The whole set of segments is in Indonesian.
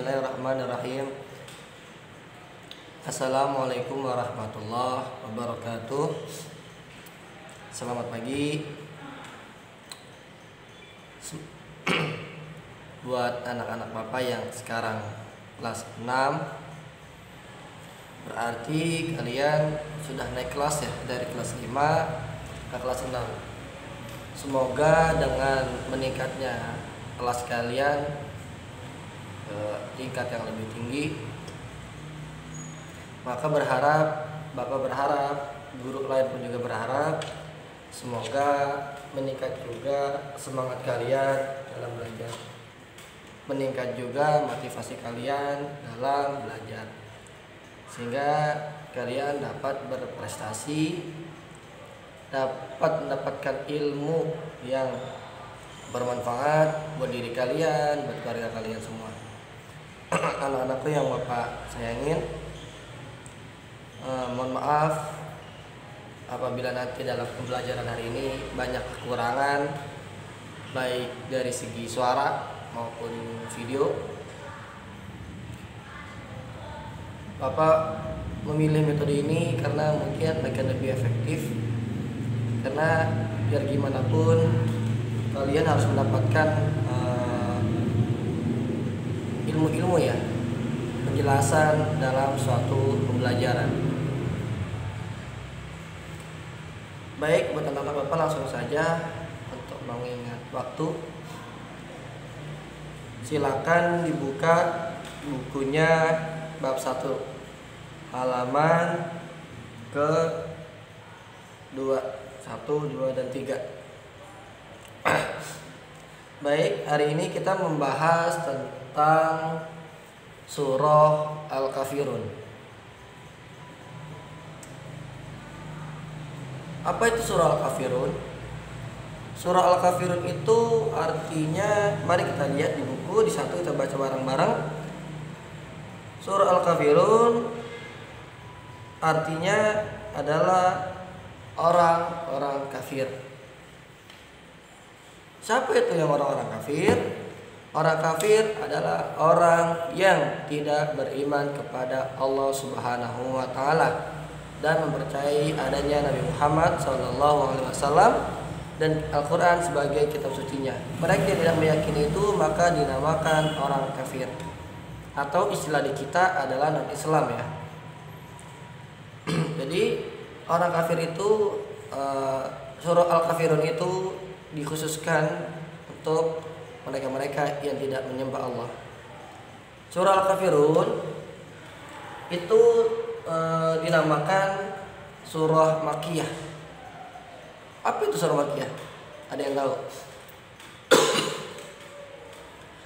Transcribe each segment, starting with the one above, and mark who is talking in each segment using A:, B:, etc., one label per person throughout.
A: Bismillahirrahmanirrahim. Assalamualaikum warahmatullahi wabarakatuh. Selamat pagi buat anak-anak Bapak yang sekarang kelas 6. Berarti kalian sudah naik kelas ya, dari kelas 5 ke kelas 6. Semoga dengan meningkatnya kelas kalian ke tingkat yang lebih tinggi, maka Bapak berharap, guru lain pun juga berharap, semoga meningkat juga semangat kalian dalam belajar, meningkat juga motivasi kalian dalam belajar, sehingga kalian dapat berprestasi, dapat mendapatkan ilmu yang bermanfaat buat diri kalian, buat keluarga kalian semua. Anak-anakku yang Bapak sayangin, mohon maaf apabila nanti dalam pembelajaran hari ini banyak kekurangan, baik dari segi suara maupun video. Bapak memilih metode ini karena mungkin akan lebih efektif, karena biar gimana pun kalian harus mendapatkan ilmu-ilmu ya, penjelasan dalam suatu pembelajaran. Baik, buat anak-anak Bapak langsung saja untuk mengingat waktu. Silakan dibuka bukunya bab 1 halaman ke 2, 1, 2 dan 3. Baik, hari ini kita membahas tentang surah Al-Kafirun. Apa itu surah Al-Kafirun? Surah Al-Kafirun itu artinya, mari kita lihat di buku, di satu kita baca bareng-bareng. Surah Al-Kafirun artinya adalah orang-orang kafir. Siapa itu yang orang-orang kafir? Orang kafir adalah orang yang tidak beriman kepada Allah Subhanahu wa taala dan mempercayai adanya Nabi Muhammad SAW dan Al-Quran sebagai kitab sucinya. Mereka yang tidak meyakini itu maka dinamakan orang kafir, atau istilah di kita adalah non-Islam ya. Jadi orang kafir itu, surah Al-Kafirun itu dikhususkan untuk mereka-mereka yang tidak menyembah Allah. Surah Al-Kafirun itu dinamakan surah Makkiyah. Apa itu surah Makkiyah? Ada yang tahu?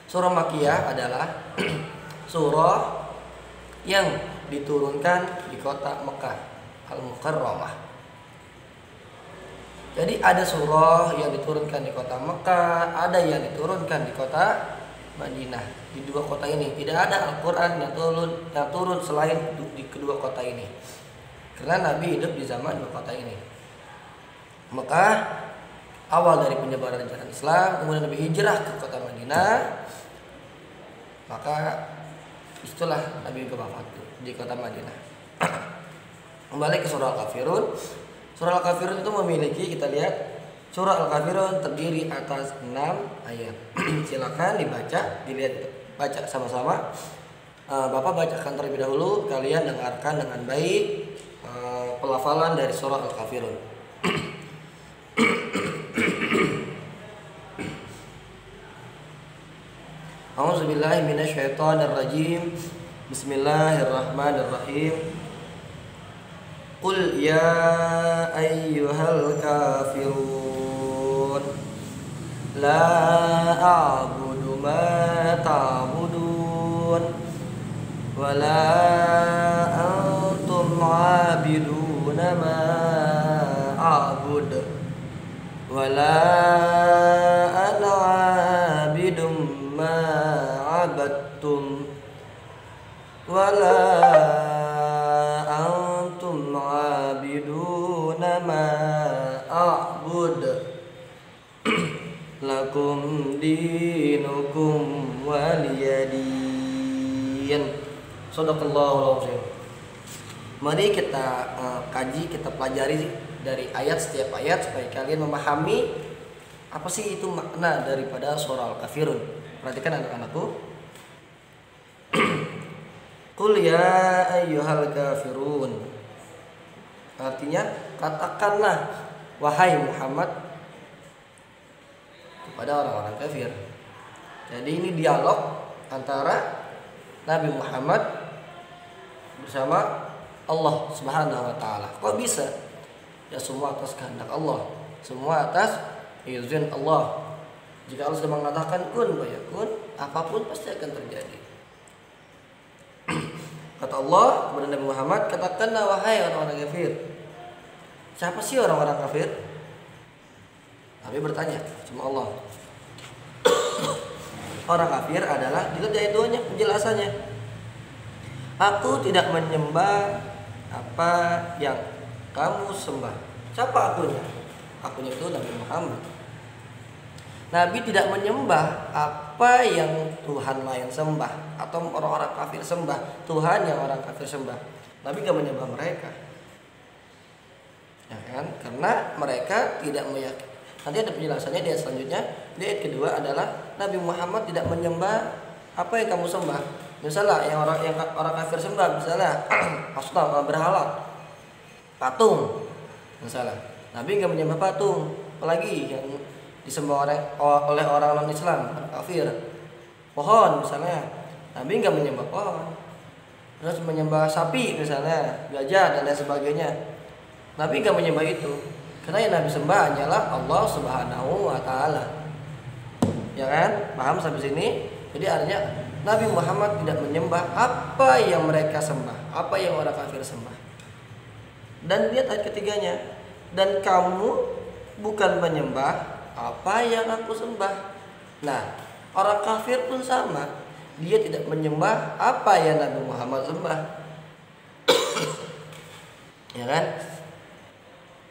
A: Surah Makkiyah adalah surah yang diturunkan di kota Mekah Al-Mukarramah. Jadi ada surah yang diturunkan di kota Mekah, ada yang diturunkan di kota Madinah. Di dua kota ini tidak ada Al-Quran yang turun selain di kedua kota ini, karena Nabi hidup di zaman dua kota ini. Mekah awal dari penyebaran ajaran Islam, kemudian Nabi hijrah ke kota Madinah, maka itulah Nabi wafat di kota Madinah. Kembali ke surah Al-Kafirun. Surah Al-Kafirun itu memiliki, kita lihat, surah Al-Kafirun terdiri atas 6 ayat. Silakan dibaca, dilihat, baca sama-sama. Bapak bacakan terlebih dahulu, kalian dengarkan dengan baik pelafalan dari surah Al-Kafirun. A'udzubillahi minasyaitonirrajim. Bismillahirrahmanirrahim. Qul ya ayyuhal kafirun la a'budu ma ta'budun wa la antum 'abiduna ma a'bud wa la ana 'abidum ma 'abadtum wa la antum 'abiduna ma a'bud lakum dinukum waliyadin. hadirin. Shadaqallahul azim. Mari kita kaji, kita pelajari dari ayat, setiap ayat, supaya kalian memahami apa sih itu makna daripada surah Al-Kafirun. Perhatikan anak-anakku. Qul ya ayyuhal kafirun. Artinya, katakanlah wahai Muhammad kepada orang-orang kafir. Jadi ini dialog antara Nabi Muhammad bersama Allah Subhanahu wa taala. Kok bisa? Ya semua atas kehendak Allah, semua atas izin Allah. Jika Allah sudah mengatakan kun fayakun, apapun pasti akan terjadi. Kata Allah kepada Nabi Muhammad, katakanlah wahai orang-orang kafir. Siapa sih orang-orang kafir? Nabi bertanya sama Allah. Orang kafir adalah, dilihat ayat 2-nya penjelasannya. Aku tidak menyembah apa yang kamu sembah. Siapa akunya? Akunya itu Nabi Muhammad. Nabi tidak menyembah apa yang Tuhan lain sembah atau orang-orang kafir sembah, Tuhan yang orang kafir sembah. Nabi tidak menyembah mereka, ya kan? Karena mereka tidak meyakini. Nanti ada penjelasannya di ayat selanjutnya. Di ayat kedua adalah Nabi Muhammad tidak menyembah apa yang kamu sembah. Misalnya yang orang kafir sembah, misalnya asnam, berhala, patung, misalnya. Nabi nggak menyembah patung, apalagi yang disembah oleh orang non Islam, orang kafir. Pohon misalnya, Nabi nggak menyembah pohon. Terus menyembah sapi misalnya, gajah dan lain sebagainya. Nabi nggak menyembah itu, karena yang Nabi sembah hanyalah Allah Subhanahu wa taala. Ya kan? Paham sampai sini? Jadi artinya Nabi Muhammad tidak menyembah apa yang mereka sembah, apa yang orang kafir sembah. Dan lihat ayat ketiganya, dan kamu bukan menyembah apa yang aku sembah. Nah, orang kafir pun sama, dia tidak menyembah apa yang Nabi Muhammad sembah. Ya kan?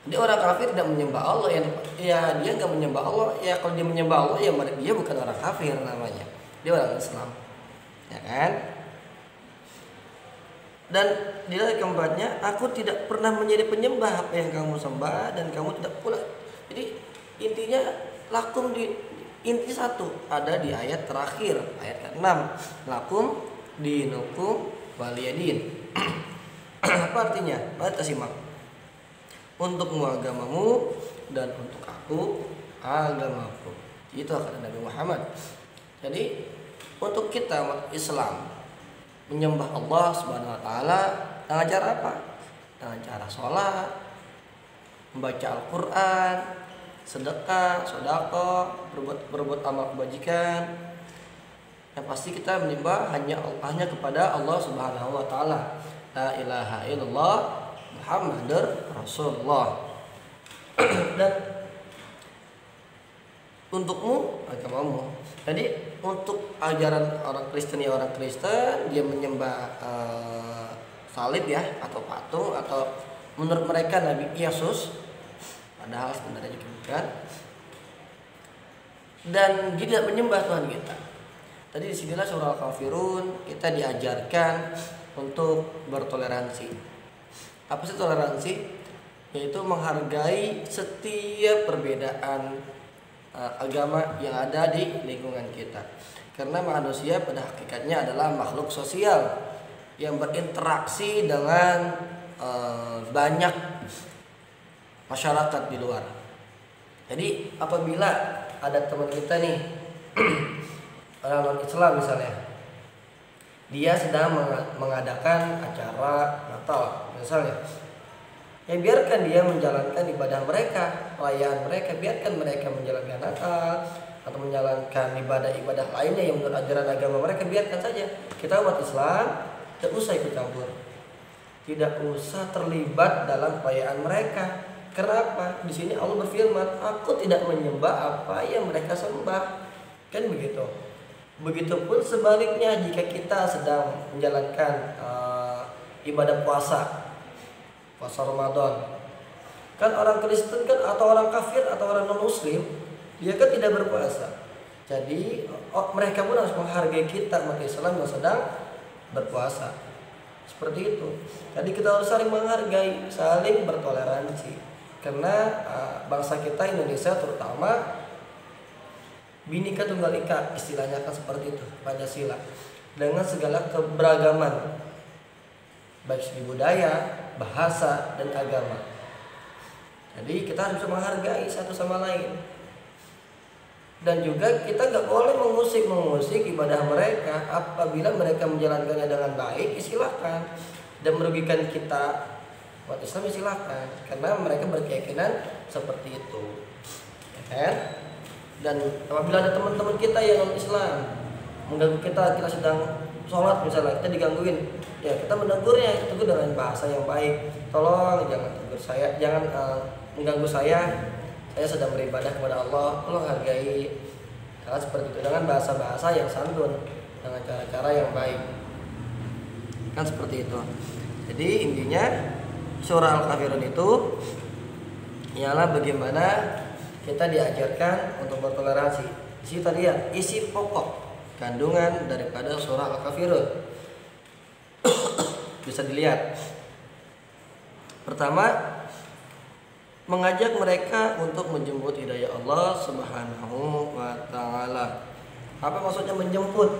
A: Jadi orang kafir tidak menyembah Allah, ya dia nggak menyembah Allah. Ya kalau dia menyembah Allah, ya dia bukan orang kafir namanya, dia orang Islam, ya kan? Dan di ayat keempatnya, aku tidak pernah menjadi penyembah apa yang kamu sembah, dan kamu tidak pula. Jadi intinya lakum inti satu ada di ayat terakhir, ayat ke-6, lakum dinukum waliyadin. Apa artinya? Baca simak. Untukmu agamamu dan untuk aku agamaku. Itu kata Nabi Muhammad. Jadi untuk kita umat Islam menyembah Allah Subhanahu wa taala dengan cara apa? Dengan cara sholat, membaca Al-Qur'an, sedekah, sedekah, berbuat amal kebajikan. Yang pasti kita menyembah hanya kepada Allah Subhanahu wa taala. La ilaha illallah Muhammadur Rasulullah. Dan untukmu agamamu. Jadi untuk ajaran orang Kristen, ya orang Kristen dia menyembah salib ya, atau patung, atau menurut mereka Nabi Yesus, padahal sebenarnya juga bukan. Dan dia tidak menyembah Tuhan kita. Tadi disinilah surah Al-Kafirun kita diajarkan untuk bertoleransi. Apa sih toleransi? Yaitu menghargai setiap perbedaan agama yang ada di lingkungan kita. Karena manusia pada hakikatnya adalah makhluk sosial yang berinteraksi dengan banyak masyarakat di luar. Jadi apabila ada teman kita nih orang non Islam misalnya, dia sedang mengadakan acara Natal misalnya, ya biarkan dia menjalankan ibadah mereka, perayaan mereka, biarkan mereka menjalankan Natal atau menjalankan ibadah-ibadah lainnya yang menurut ajaran agama mereka, biarkan saja. Kita umat Islam tidak usah ikut campur, tidak usah terlibat dalam perayaan mereka. Kenapa? Di sini Allah berfirman, aku tidak menyembah apa yang mereka sembah, kan begitu. Begitupun sebaliknya, jika kita sedang menjalankan ibadah puasa Ramadan, kan orang Kristen kan atau orang kafir atau orang non Muslim, dia kan tidak berpuasa. Jadi mereka pun harus menghargai kita umat Islam yang sedang berpuasa. Seperti itu. Jadi kita harus saling menghargai, saling bertoleransi. Karena bangsa kita Indonesia terutama Bhinneka Tunggal Ika, istilahnya kan seperti itu, Pancasila, dengan segala keberagaman baik segi budaya, bahasa, dan agama. Jadi kita harus menghargai satu sama lain. Dan juga kita nggak boleh mengusik ibadah mereka. Apabila mereka menjalankannya dengan baik, silahkan. Dan merugikan kita umat Islam, silahkan. Karena mereka berkeyakinan seperti itu, ya kan? Dan apabila ada teman-teman kita yang non Islam mengganggu kita sedang sholat misalnya, kita digangguin, ya kita menegurnya, kita tegur dengan bahasa yang baik. Tolong jangan tegur saya, jangan mengganggu saya sedang beribadah kepada Allah, tolong hargai. Karena seperti itu, dengan bahasa-bahasa yang santun, dengan cara-cara yang baik, kan seperti itu. Jadi intinya surah Al-Kafirun itu ialah bagaimana kita diajarkan untuk bertoleransi. Di situ tadi ya, isi pokok kandungan daripada surah Al-Kafirun. Bisa dilihat. Pertama, mengajak mereka untuk menjemput hidayah Allah Subhanahu wa taala. Apa maksudnya menjemput?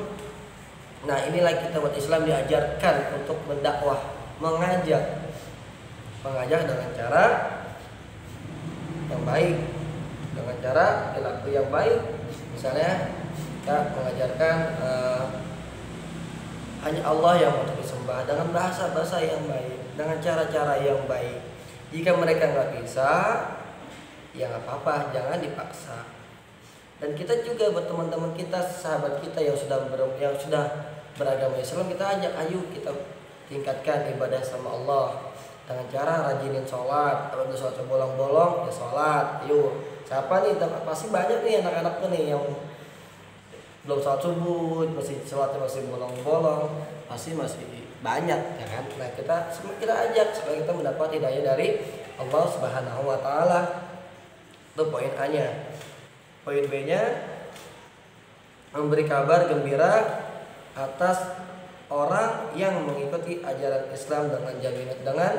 A: Nah, inilah kita umat Islam diajarkan untuk mendakwah, mengajak dengan cara yang baik, dengan cara perilaku yang baik. Misalnya kita mengajarkan hanya Allah yang untuk disembah dengan bahasa-bahasa yang baik, dengan cara-cara yang baik. Jika mereka nggak bisa, ya nggak apa-apa, jangan dipaksa. Dan kita juga buat teman-teman kita, sahabat kita yang sudah beragama Islam, kita ajak, ayo kita tingkatkan ibadah sama Allah dengan cara rajinin sholat. Kalau udah sholat bolong-bolong, ya sholat. Yuk, siapa nih? Pasti banyak nih anak-anak nih yang belum sholat subuh, sholatnya masih bolong-bolong, masih banyak, ya kan? Nah, kita ajak supaya kita mendapat hidayah dari Allah Subhanahu wa taala. Itu poin A-nya. Poin B-nya, memberi kabar gembira atas orang yang mengikuti ajaran Islam dengan jaminan dengan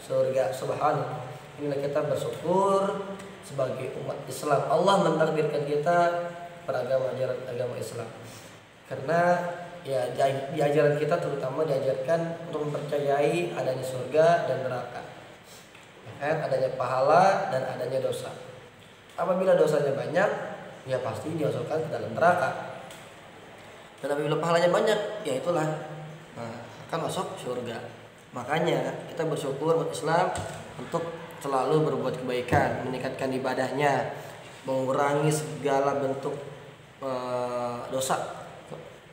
A: surga. Subhanallah. Inilah kita bersyukur sebagai umat Islam. Allah mentakdirkan kita beragama agama Islam. Karena ya di ajaran kita terutama diajarkan untuk mempercayai adanya surga dan neraka, ya kan? Adanya pahala dan adanya dosa. Apabila dosanya banyak, ya pasti dimasukkan ke dalam neraka. Dan apabila pahalanya banyak, ya itulah akan masuk surga. Makanya kita bersyukur umat Islam untuk selalu berbuat kebaikan, meningkatkan ibadahnya, mengurangi segala bentuk dosa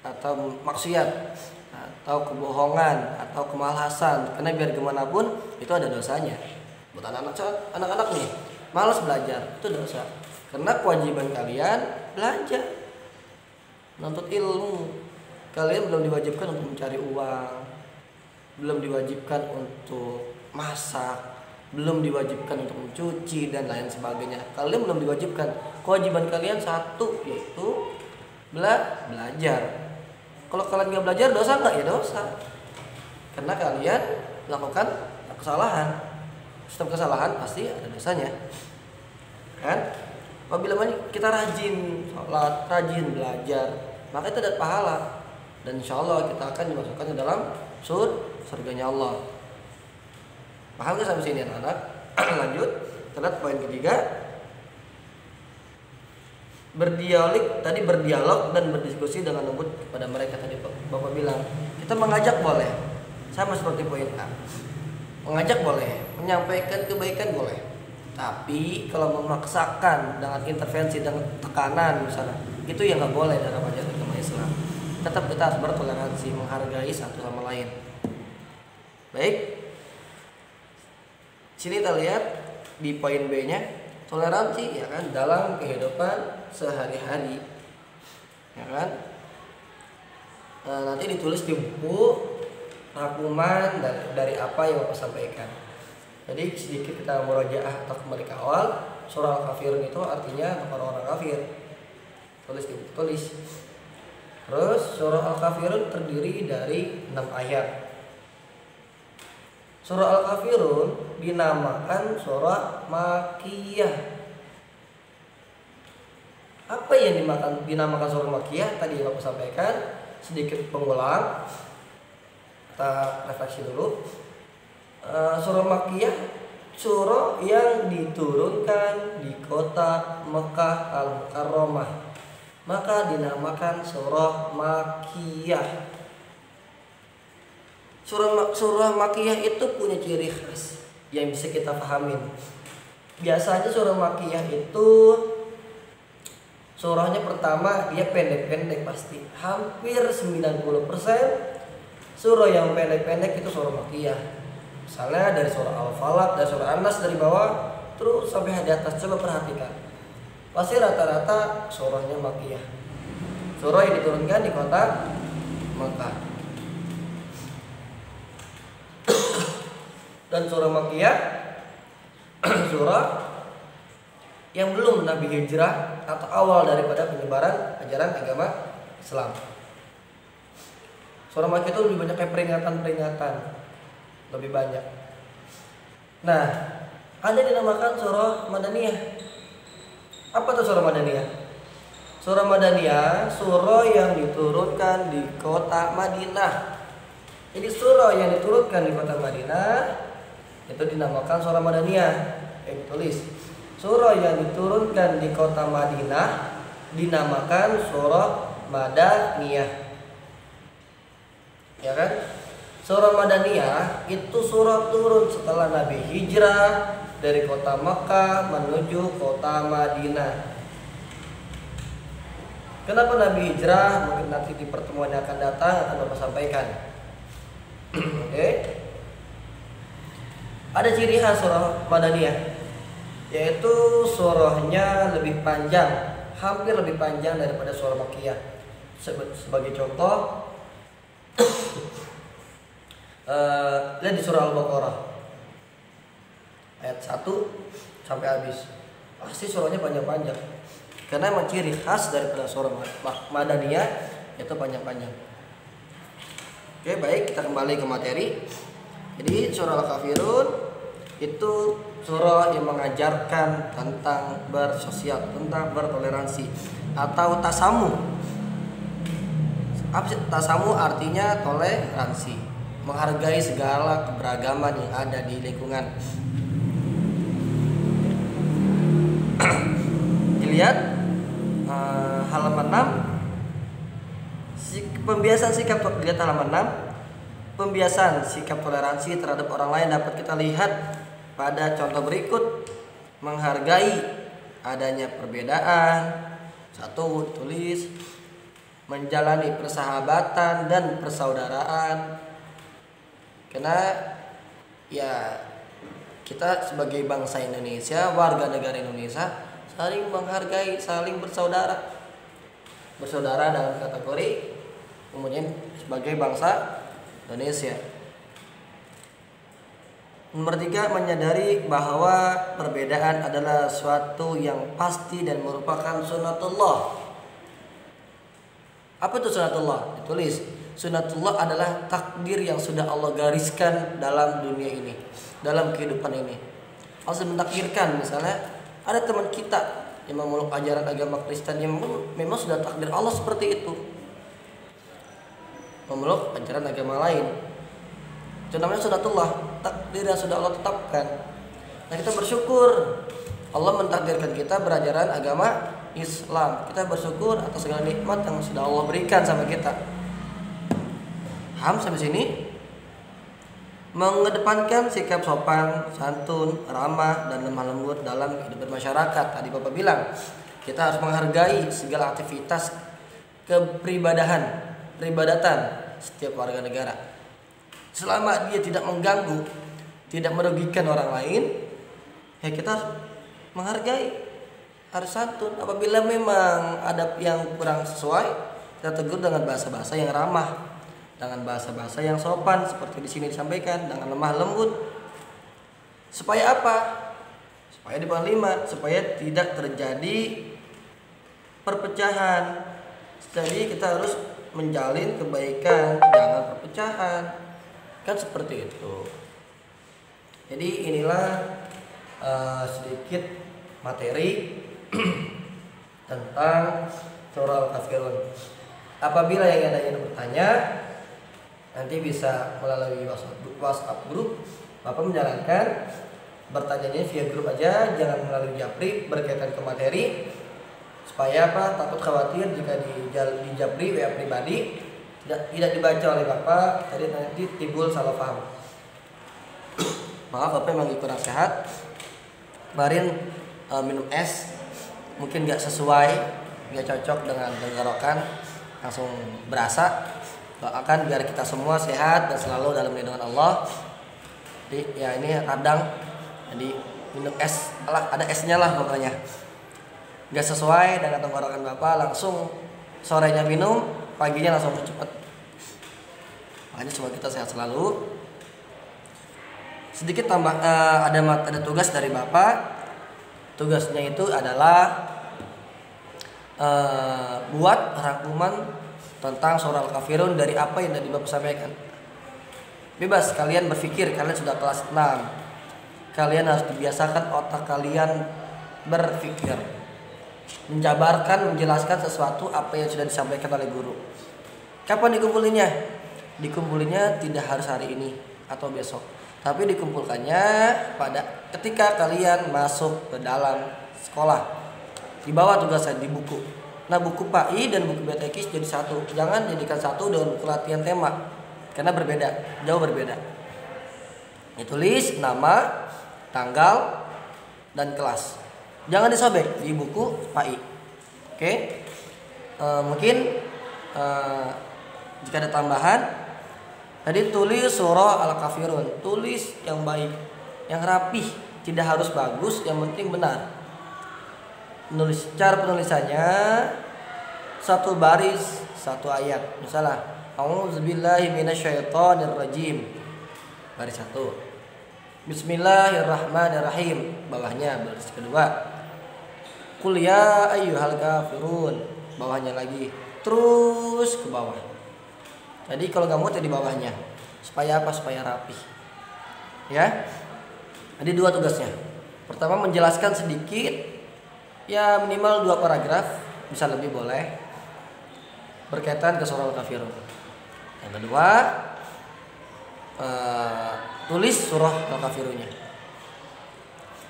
A: atau maksiat atau kebohongan atau kemalasan. Karena biar gimana pun itu ada dosanya. Buat anak-anak nih malas belajar, itu dosa. Karena kewajiban kalian belajar, menuntut ilmu. Kalian belum diwajibkan untuk mencari uang, belum diwajibkan untuk masak, belum diwajibkan untuk mencuci dan lain sebagainya. Kalian belum diwajibkan. Kewajiban kalian satu, yaitu belajar. Kalau kalian nggak belajar, dosa nggak? Ya dosa. Karena kalian melakukan kesalahan. Setiap kesalahan pasti ada dosanya, kan? Apabila kita rajin sholat, rajin belajar, maka itu ada pahala. Dan insya Allah kita akan dimasukkan ke dalam surganya Allah. Paham gak sampai sini anak-anak? Lanjut, kita lihat poin ketiga. Berdialog dan berdiskusi dengan lembut kepada mereka. Tadi Bapak bilang, kita mengajak boleh, sama seperti poin A. Mengajak boleh, menyampaikan kebaikan boleh. Tapi kalau memaksakan dengan intervensi dan tekanan misalnya, itu yang nggak boleh dalam ajaran agama Islam. Tetap kita harus bertoleransi, menghargai satu sama lain. Baik, sini kita lihat di poin B-nya, toleransi, ya kan, dalam kehidupan sehari-hari, ya kan. Nanti ditulis di buku rangkuman dari apa yang Bapak sampaikan. Jadi sedikit kita murojaah atau kembali ke awal. Surah Al-Kafirun itu artinya orang-orang kafir. Tulis di buku, tulis. Terus surah Al-Kafirun terdiri dari 6 ayat. Surah Al-Kafirun dinamakan surah Makkiyah. Apa yang dinamakan surah Makkiyah? Tadi yang aku sampaikan, sedikit pengulang. Kita refleksi dulu. Surah Makkiyah, surah yang diturunkan di kota Mekah Al-Mukarramah, maka dinamakan surah Makkiyah. Surah Makkiyah itu punya ciri khas yang bisa kita pahamin. Biasanya surah Makkiyah itu surahnya pertama dia pendek-pendek pasti. Hampir 90% surah yang pendek-pendek itu surah Makkiyah. Misalnya dari surah Al-Falaq, dari surah An-Nas dari bawah terus sampai di atas, coba perhatikan. Pasti rata-rata surahnya Makkiyah. Surah yang diturunkan di kota Mekah. Dan surah Makkiyah surah yang belum Nabi hijrah atau awal daripada penyebaran ajaran agama Islam. Surah Makkiyah itu lebih banyak kayak peringatan-peringatan, lebih banyak. Nah, ada dinamakan surah Madaniyah. Apa tuh surah Madaniyah? Surah Madaniyah surah yang diturunkan di kota Madinah. Jadi surah yang diturunkan di kota Madinah itu dinamakan surah Madaniyah. Tulis. Surah yang diturunkan di kota Madinah dinamakan surah Madaniyah. Ya kan? Surah Madaniyah itu surah turun setelah Nabi hijrah dari kota Mekah menuju kota Madinah. Kenapa Nabi hijrah? Mungkin nanti di pertemuan yang akan datang akan Bapak sampaikan. Oke. Ada ciri khas surah Madaniyah, yaitu surahnya lebih panjang, hampir lebih panjang daripada surah Makkiyah. Sebagai contoh, lihat di surah Al-Baqarah ayat 1 sampai habis. Pasti surahnya panjang-panjang. Karena memang ciri khas daripada surah Madaniyah itu panjang-panjang. Oke, baik, kita kembali ke materi. Jadi surah Al-Kafirun itu surah yang mengajarkan tentang bersosial, tentang bertoleransi atau tasamu. Apa sih tasamu? Artinya toleransi, menghargai segala keberagaman yang ada di lingkungan. Dilihat halaman 6, pembiasaan sikap, lihat halaman 6. Pembiasaan sikap toleransi terhadap orang lain dapat kita lihat pada contoh berikut. Menghargai adanya perbedaan. 1, tulis. Menjalani persahabatan dan persaudaraan. Karena ya kita sebagai bangsa Indonesia, warga negara Indonesia, saling menghargai, saling bersaudara. Bersaudara dalam kategori kemudian sebagai bangsa Indonesia. Nomor 3, menyadari bahwa perbedaan adalah suatu yang pasti dan merupakan sunatullah. Apa itu sunatullah? Ditulis. Sunatullah adalah takdir yang sudah Allah gariskan dalam dunia ini, dalam kehidupan ini. Allah sudah mentakdirkan, misalnya ada teman kita yang memeluk ajaran agama Kristen yang memang sudah takdir Allah seperti itu, memeluk ajaran agama lain. Itu namanya sunatullah, takdir yang sudah Allah tetapkan. Nah, kita bersyukur Allah mentakdirkan kita berajaran agama Islam. Kita bersyukur atas segala nikmat yang sudah Allah berikan sama kita. Paham sampai sini? Mengedepankan sikap sopan, santun, ramah, dan lemah lembut dalam kehidupan masyarakat. Tadi Bapak bilang, kita harus menghargai segala aktivitas peribadatan setiap warga negara. Selama dia tidak mengganggu, tidak merugikan orang lain, ya kita harus menghargai, harus santun. Apabila memang ada yang kurang sesuai, kita tegur dengan bahasa-bahasa yang ramah, dengan bahasa-bahasa yang sopan seperti di sini disampaikan, dengan lemah lembut. Supaya apa? Supaya di poin 5, supaya tidak terjadi perpecahan, Jadi kita harus menjalin kebaikan, jangan perpecahan. Kan seperti itu. Jadi inilah sedikit materi tentang surah Al-Kafirun. Apabila yang ada yang bertanya, nanti bisa melalui WhatsApp grup. Bapak menjalankan bertanyanya via grup aja, jangan melalui Japri berkaitan ke materi. Supaya apa? Takut khawatir jika di Japri WA pribadi tidak dibaca oleh Bapak, tadi nanti timbul salah paham. Maaf, Bapak memang kurang sehat. Kemarin minum es mungkin nggak sesuai, nggak cocok dengan tenggorokan, langsung berasa. Doakan biar kita semua sehat dan selalu dalam lindungan Allah. Jadi ya ini radang, jadi minum es, ada esnya lah pokoknya. Nggak sesuai dengan tenggorokan Bapak, langsung sorenya minum, paginya langsung cepat. Makanya semoga kita sehat selalu. Sedikit tambah, ada tugas dari Bapak. Tugasnya itu adalah buat rangkuman tentang surah Al-Kafirun dari apa yang tadi Bapak sampaikan. Bebas kalian berpikir, kalian sudah kelas 6. Kalian harus dibiasakan otak kalian berpikir, menjabarkan, menjelaskan sesuatu apa yang sudah disampaikan oleh guru. Kapan dikumpulinnya? Dikumpulinnya tidak harus hari ini atau besok, tapi dikumpulkannya pada ketika kalian masuk ke dalam sekolah. Di bawah tugasnya di buku. Nah, buku PAI dan buku BTKIS jadi satu. Jangan jadikan satu dengan buku latihan tema, karena berbeda, jauh berbeda. Ditulis nama, tanggal, dan kelas. Jangan disobek di buku PAI. Oke? Mungkin jika ada tambahan, tadi tulis surah Al-Kafirun, tulis yang baik, yang rapih, tidak harus bagus, yang penting benar. Menulis, cara penulisannya satu baris, satu ayat. Misalnya, A'udzubillahi minasyaitonirrajim. Baris 1. Bismillahirrahmanirrahim. Bawahnya baris kedua. Qul ya ayyuhal kafirun. Bawahnya lagi. Terus ke bawah. Jadi kalau nggak muat ya di bawahnya. Supaya apa? Supaya rapi. Ya. Jadi 2 tugasnya. Pertama menjelaskan sedikit, ya minimal 2 paragraf, bisa lebih boleh, berkaitan ke surah Al-Kafirun. Yang kedua, tulis surah Al-Kafirunnya.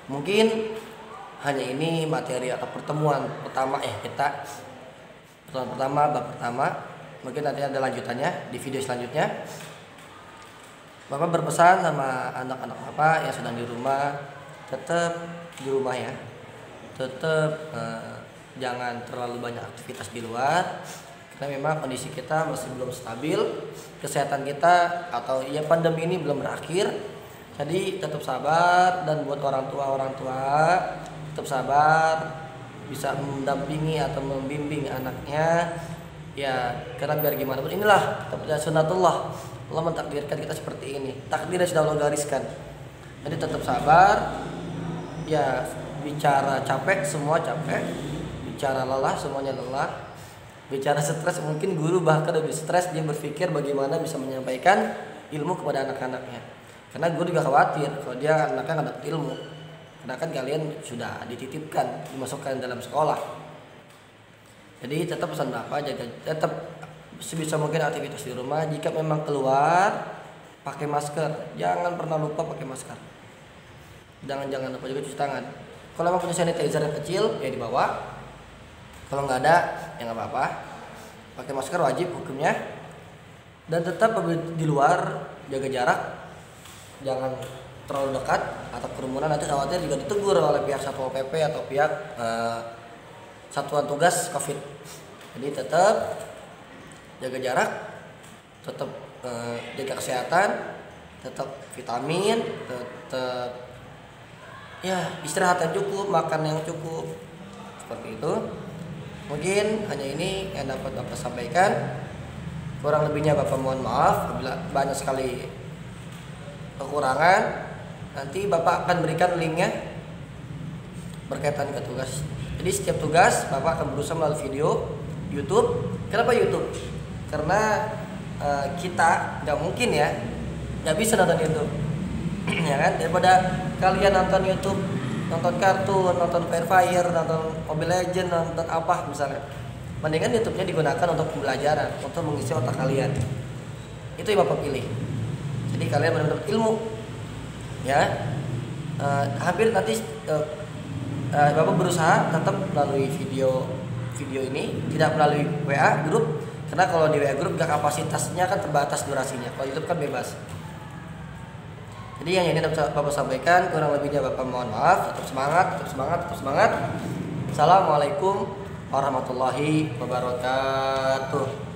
A: Mungkin hanya ini materi atau pertemuan pertama kita. Pertemuan pertama, bab pertama. Mungkin nanti ada lanjutannya di video selanjutnya. Bapak berpesan sama anak-anak Bapak yang sedang di rumah, tetap di rumah ya. Tetap jangan terlalu banyak aktivitas di luar, karena memang kondisi kita masih belum stabil, kesehatan kita atau ya pandemi ini belum berakhir. Jadi tetap sabar, dan buat orang tua tetap sabar, bisa mendampingi atau membimbing anaknya ya, karena biar gimana pun inilah sunnatullah, Allah mentakdirkan kita seperti ini, takdirnya sudah Allah gariskan. Jadi tetap sabar ya. Bicara capek, semua capek. Bicara lelah, semuanya lelah. Bicara stres, mungkin guru bahkan lebih stres, dia berpikir bagaimana bisa menyampaikan ilmu kepada anak-anaknya. Karena guru juga khawatir kalau dia anaknya nggak dapat ilmu. Karena kan kalian sudah dititipkan, dimasukkan dalam sekolah. Jadi tetap pesan Bapak, jaga, tetap sebisa mungkin aktivitas di rumah. Jika memang keluar, pakai masker. Jangan pernah lupa pakai masker. Jangan lupa juga cuci tangan. Kalau memang punya sanitizer yang kecil ya dibawa. Kalau nggak ada ya nggak apa-apa. Pakai masker wajib hukumnya. Dan tetap di luar jaga jarak. Jangan terlalu dekat atau kerumunan, nanti khawatir juga ditegur oleh pihak Satpol PP atau pihak satuan tugas COVID. Jadi tetap jaga jarak, tetap jaga kesehatan, tetap vitamin, tetap ya istirahat yang cukup, makan yang cukup, seperti itu. Mungkin hanya ini yang dapat Bapak sampaikan. Kurang lebihnya Bapak mohon maaf apabila banyak sekali kekurangan. Nanti Bapak akan berikan linknya berkaitan ke tugas. Jadi setiap tugas Bapak akan berusaha melalui video YouTube. Kenapa YouTube? Karena kita nggak mungkin ya, nggak bisa nonton YouTube. Ya kan, daripada kalian nonton YouTube, nonton kartun, nonton Free Fire, nonton Mobile Legend, nonton apa misalnya, mendingan YouTube-nya digunakan untuk pembelajaran, untuk mengisi otak kalian. Itu yang Bapak pilih. Jadi kalian menuntut ilmu, ya. Hampir nanti Bapak berusaha tetap melalui video ini, tidak melalui WA grup, karena kalau di WA grup gak kapasitasnya kan terbatas durasinya. Kalau YouTube kan bebas. Jadi yang ini Bapak sampaikan, kurang lebihnya Bapak mohon maaf. Tetap semangat, tetap semangat, tetap semangat. Assalamualaikum warahmatullahi wabarakatuh.